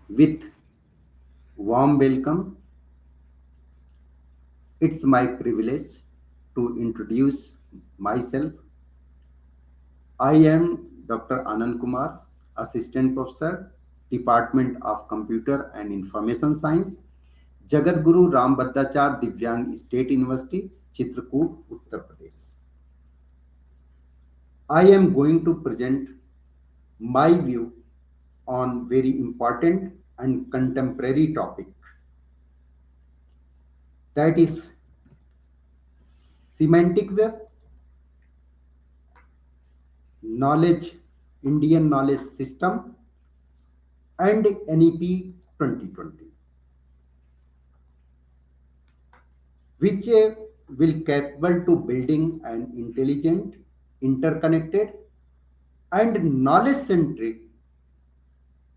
With warm welcome, it's my privilege to introduce myself. I am Dr. Anand Kumar, Assistant Professor, Department of Computer and Information Science, Jagadguru Ram Bhaddachar Divyang State University, Chitrakoot, Uttar Pradesh. I am going to present my view on very important and contemporary topic, that is semantic web, knowledge, Indian knowledge system, and NEP 2020, which will capable to building an intelligent, interconnected, and knowledge-centric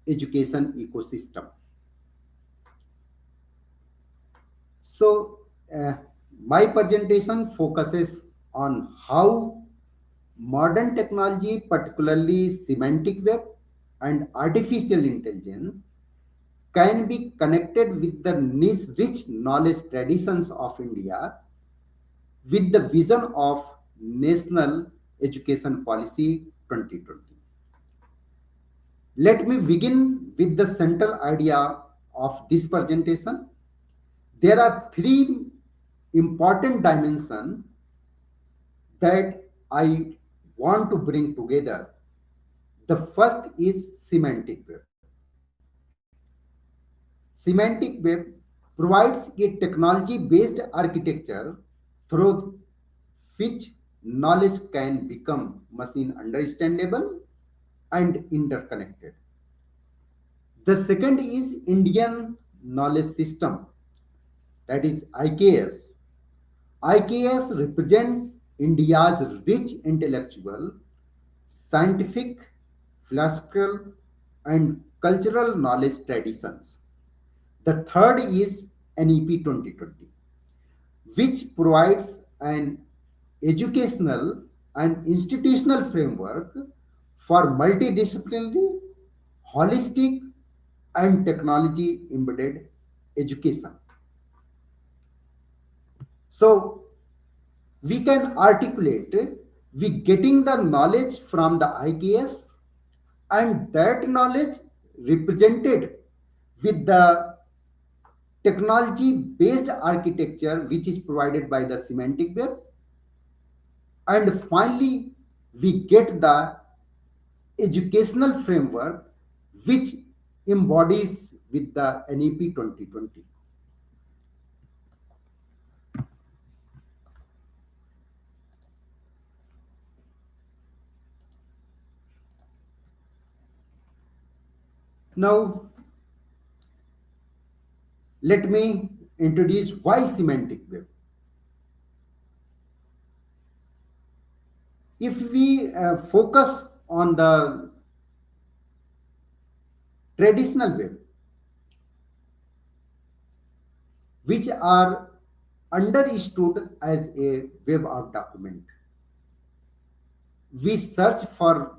education ecosystem. So, my presentation focuses on how modern technology, particularly semantic web and artificial intelligence, can be connected with the rich knowledge traditions of India with the vision of National Education Policy 2020. Let me begin with the central idea of this presentation. There are three important dimensions that I want to bring together. The first is semantic web. Semantic web provides a technology-based architecture through which knowledge can become machine understandable and interconnected. The second is Indian knowledge system, that is IKS. IKS represents India's rich intellectual, scientific, philosophical, and cultural knowledge traditions. The third is NEP 2020, which provides an educational and institutional framework for multidisciplinary, holistic, and technology embedded education. So, we can articulate we getting the knowledge from the IKS, and that knowledge represented with the technology based architecture which is provided by the semantic web, and finally we get the educational framework which embodies with the NEP 2020. Now let me introduce why semantic web. If we focus on the traditional web, which are understood as a web of document, we search for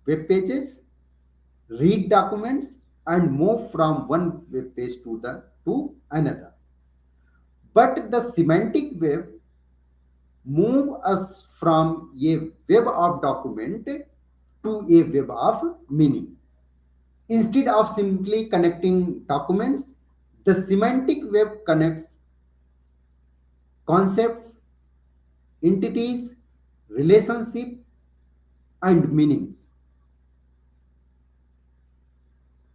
web pages, read documents, and move from one web page to another. But the semantic web move us from a web of document to a web of meaning. Instead of simply connecting documents, the semantic web connects concepts, entities, relationship, and meanings.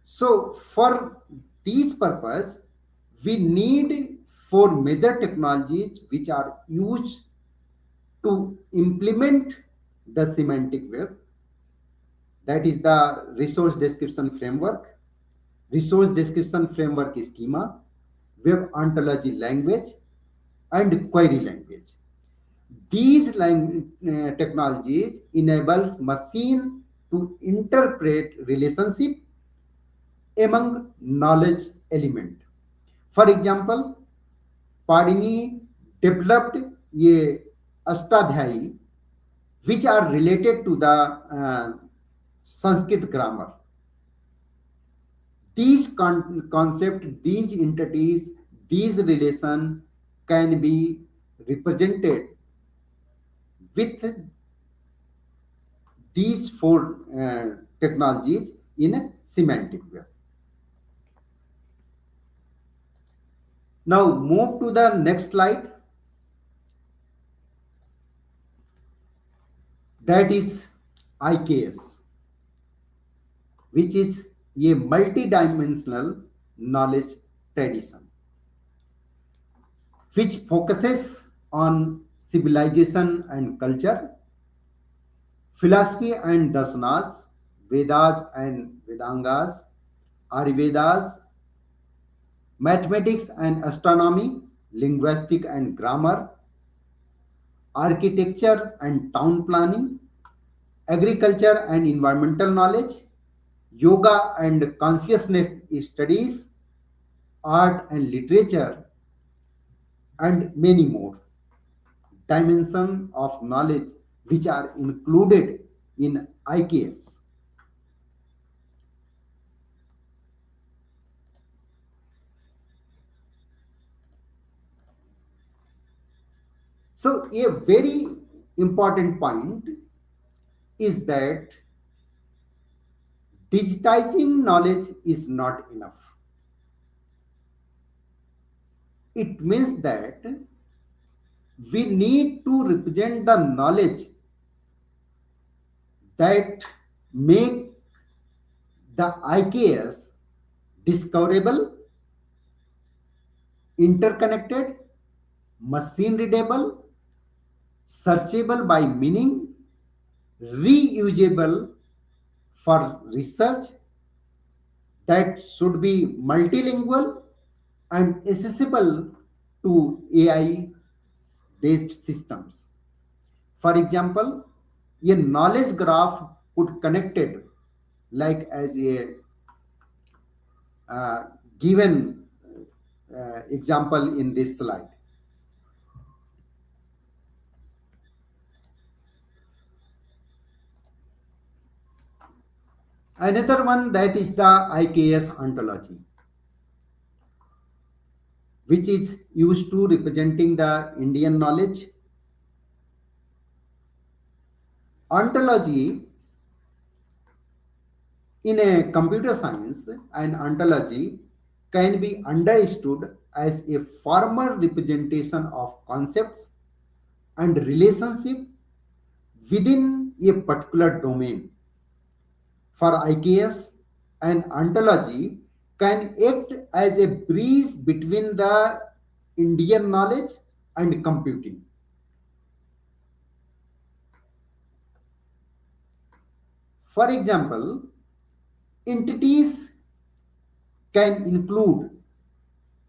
So for these purpose, we need four major technologies which are used to implement the semantic web. That is the resource description framework, resource description framework schema, web ontology language, and query language. These technologies enables machine to interpret relationship among knowledge element. For example, Padini developed a Ashtadhyayi which are related to the Sanskrit grammar. These concepts, these entities, these relations can be represented with these four technologies in a semantic way. Now move to the next slide, that is IKS, which is a multidimensional knowledge tradition which focuses on civilization and culture, philosophy and dasanas, Vedas and Vedangas, Ayurvedas, mathematics and astronomy, linguistic and grammar, architecture and town planning, agriculture and environmental knowledge, yoga and consciousness studies, art and literature, and many more dimensions of knowledge which are included in IKS. So, a very important point is that digitizing knowledge is not enough. It means that we need to represent the knowledge that make the IKS discoverable, interconnected, machine readable, searchable by meaning, reusable for research, that should be multilingual and accessible to AI based systems. For example, a knowledge graph could connected like as a uh, given example in this slide. Another one, that is the IKS ontology, which is used to representing the Indian knowledge. Ontology in a computer science, an ontology can be understood as a formal representation of concepts and relationship within a particular domain. For IKS, an ontology can act as a bridge between the Indian knowledge and computing. For example, entities can include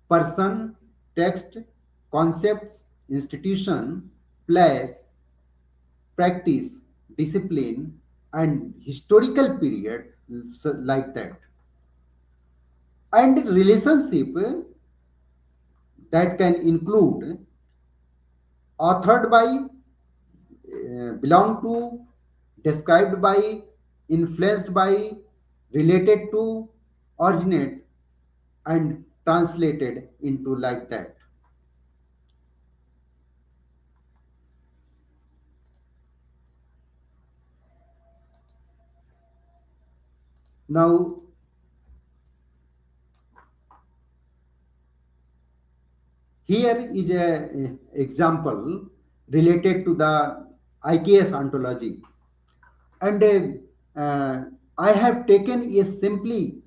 person, text, concepts, institution, place, practice, discipline, and historical period, like that. And relationship that can include authored by, belong to, described by, influenced by, related to, originate, and translated into, like that. Now, here is a example related to the IKS ontology, and I have taken a statement,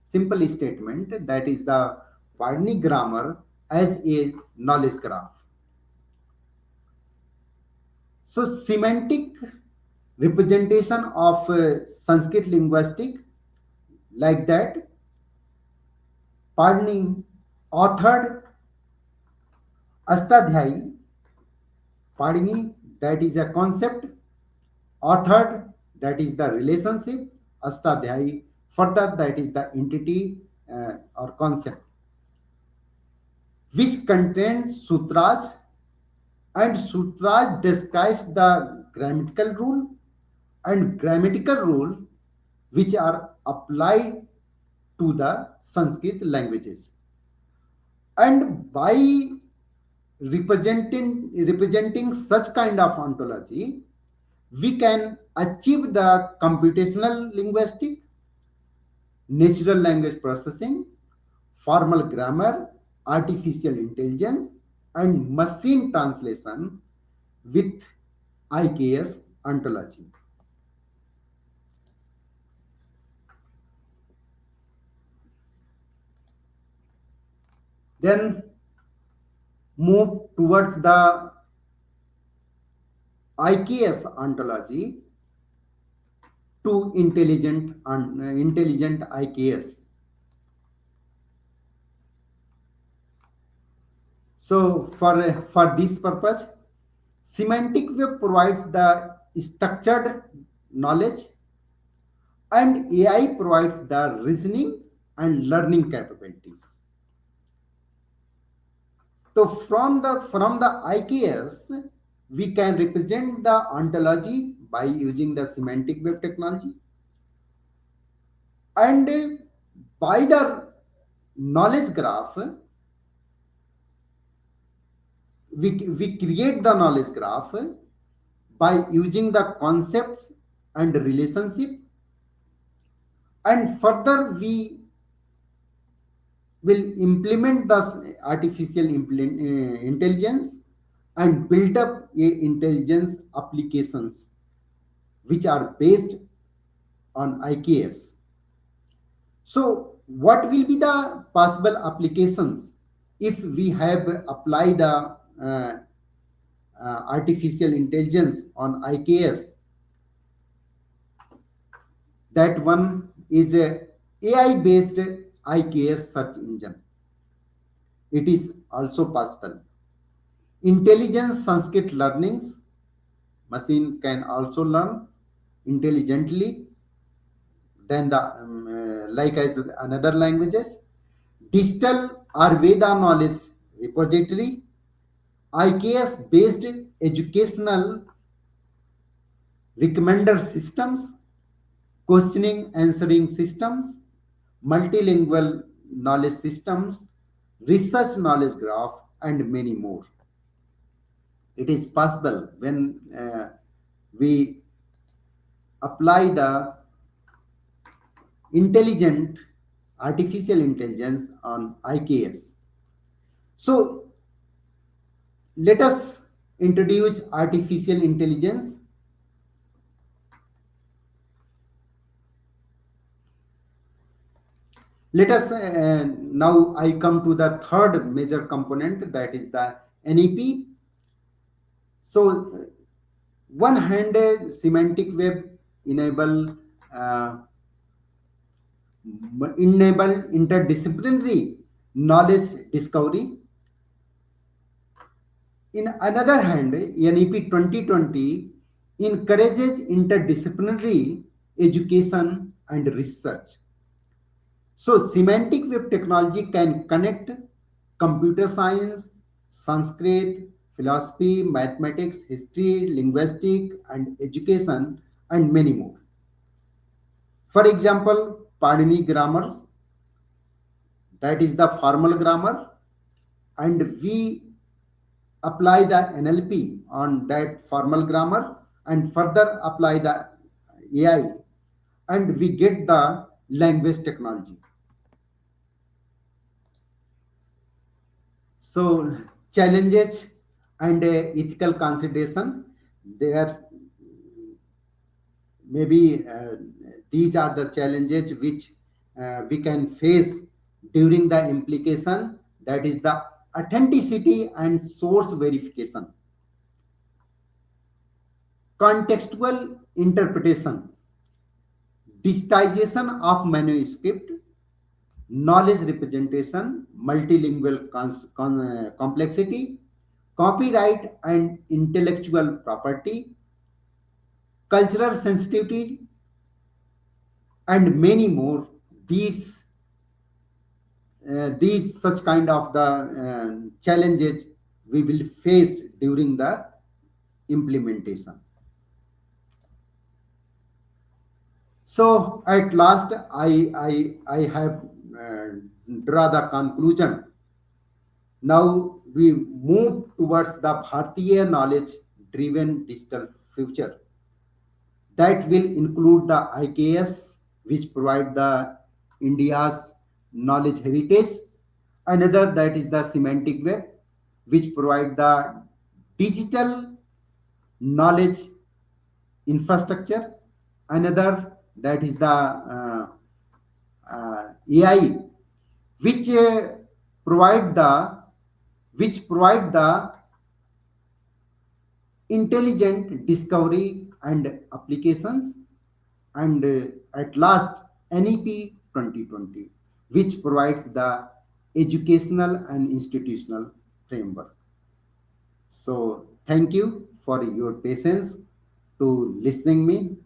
simple statement, that is the Varney grammar as a knowledge graph. So, semantic representation of Sanskrit linguistic, like that. Pardoning, authored Astadhyayi, Padini, that is a concept, authored, that is the relationship, Astadhyayi, further, that is the entity or concept, which contains sutras, and sutras describes the grammatical rule which are applied to the Sanskrit languages. And by representing such kind of ontology, we can achieve the computational linguistic, natural language processing, formal grammar, artificial intelligence, and machine translation with IKS ontology. Then move towards the IKS ontology to intelligent IKS. So for this purpose, semantic web provides the structured knowledge and AI provides the reasoning and learning capabilities. So from the IKS, we can represent the ontology by using the semantic web technology, and by the knowledge graph, we create the knowledge graph by using the concepts and relationship, and further we will implement the artificial intelligence and build up a intelligence applications which are based on IKS. So what will be the possible applications if we have applied the artificial intelligence on IKS? That one is a AI based IKS search engine. It is also possible. Intelligence Sanskrit learnings, machine can also learn intelligently than the like as another languages. Digital Ayurveda knowledge repository, IKS based educational recommender systems, questioning answering systems, multilingual knowledge systems, research knowledge graph, and many more. It is possible when we apply the intelligent artificial intelligence on IKS. So let us introduce artificial intelligence. Let us now I come to the third major component, that is the NEP. So one hand semantic web enable uh, interdisciplinary knowledge discovery. In another hand, NEP 2020 encourages interdisciplinary education and research. So, semantic web technology can connect computer science, Sanskrit, philosophy, mathematics, history, linguistic, and education, and many more. For example, Padini grammars, that is the formal grammar, and we apply the NLP on that formal grammar and further apply the AI, and we get the language technology. So challenges and ethical consideration, there maybe these are the challenges which we can face during the implication, that is the authenticity and source verification, contextual interpretation, digitization of manuscript, knowledge representation, multilingual complexity, copyright and intellectual property, cultural sensitivity, and many more. These such kind of the challenges we will face during the implementation. So at last, I have draw the conclusion. Now we move towards the Bharatiya knowledge-driven digital future that will include the IKS, which provide the India's knowledge heritage. Another that is the semantic web, which provide the digital knowledge infrastructure. Another that is the AI, which provide the provide the intelligent discovery and applications. And at last, NEP 2020, which provides the educational and institutional framework. So thank you for your patience to listening me.